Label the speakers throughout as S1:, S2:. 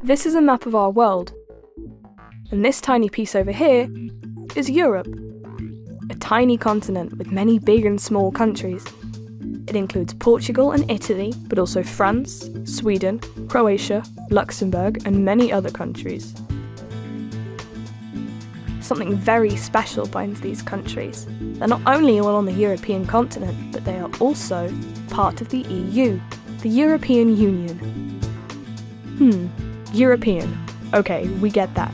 S1: This is a map of our world, and this tiny piece over here is Europe, a tiny continent with many big and small countries. It includes Portugal and Italy, but also France, Sweden, Croatia, Luxembourg, and many other countries. Something very special binds these countries. They're not only all on the European continent, but they are also part of the EU, the European Union. European. Okay, we get that.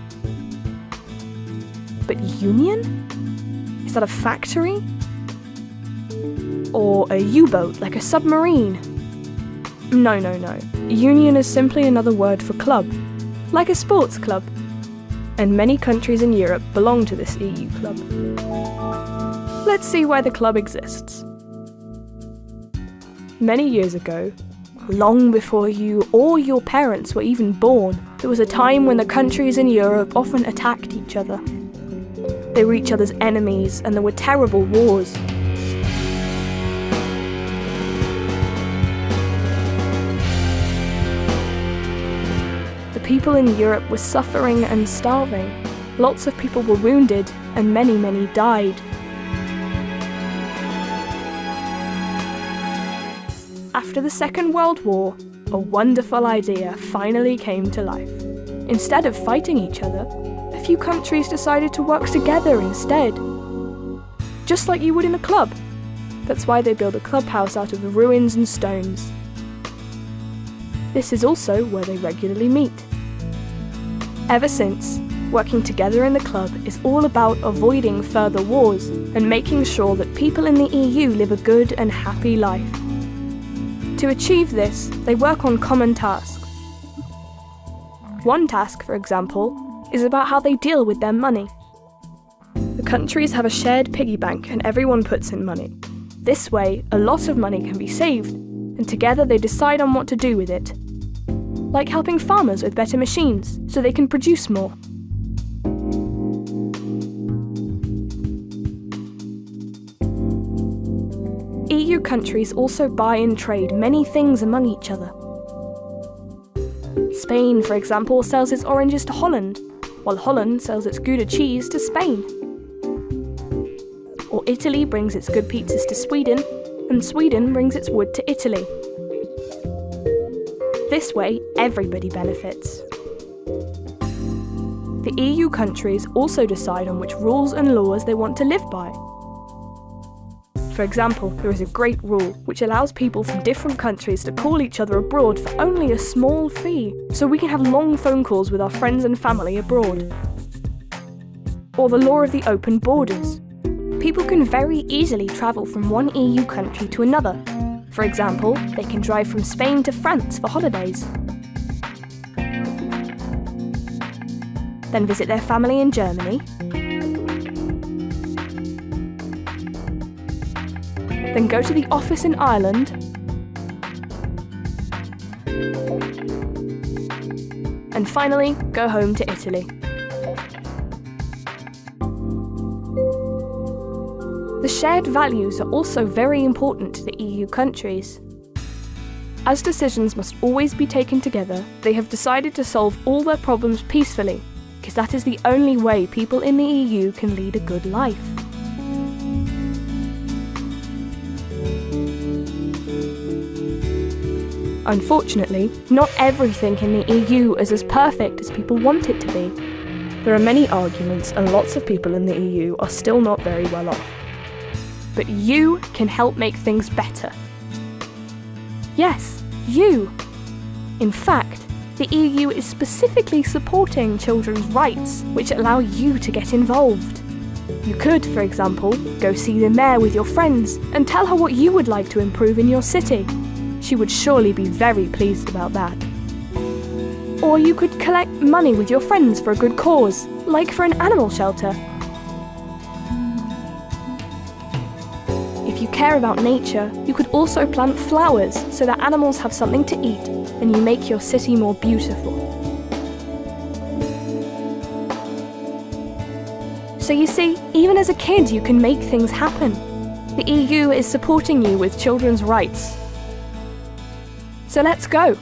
S1: But union? Is that a factory? Or a U-boat, like a submarine? No. Union is simply another word for club, like a sports club. And many countries in Europe belong to this EU club. Let's see why the club exists. Many years ago, long before you or your parents were even born, there was a time when the countries in Europe often attacked each other. They were each other's enemies, and there were terrible wars. The people in Europe were suffering and starving. Lots of people were wounded, and many died. After the Second World War, a wonderful idea finally came to life. Instead of fighting each other, a few countries decided to work together instead. Just like you would in a club. That's why they build a clubhouse out of the ruins and stones. This is also where they regularly meet. Ever since, working together in the club is all about avoiding further wars and making sure that people in the EU live a good and happy life. To achieve this, they work on common tasks. One task, for example, is about how they deal with their money. The countries have a shared piggy bank and everyone puts in money. This way, a lot of money can be saved, and together they decide on what to do with it. Like helping farmers with better machines, so they can produce more. EU countries also buy and trade many things among each other. Spain, for example, sells its oranges to Holland, while Holland sells its Gouda cheese to Spain. Or Italy brings its good pizzas to Sweden, and Sweden brings its wood to Italy. This way, everybody benefits. The EU countries also decide on which rules and laws they want to live by. For example, there is a great rule which allows people from different countries to call each other abroad for only a small fee, so we can have long phone calls with our friends and family abroad. Or the law of the open borders. People can very easily travel from one EU country to another. For example, they can drive from Spain to France for holidays. Then visit their family in Germany. Then go to the office in Ireland. And finally, go home to Italy. The shared values are also very important to the EU countries. As decisions must always be taken together, they have decided to solve all their problems peacefully, because that is the only way people in the EU can lead a good life. Unfortunately, not everything in the EU is as perfect as people want it to be. There are many arguments and lots of people in the EU are still not very well off. But you can help make things better. Yes, you! In fact, the EU is specifically supporting children's rights, which allow you to get involved. You could, for example, go see the mayor with your friends and tell her what you would like to improve in your city. She would surely be very pleased about that. Or you could collect money with your friends for a good cause, like for an animal shelter. If you care about nature, you could also plant flowers so that animals have something to eat and you make your city more beautiful. So you see, even as a kid you can make things happen. The EU is supporting you with children's rights. So let's go.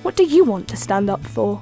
S1: What do you want to stand up for?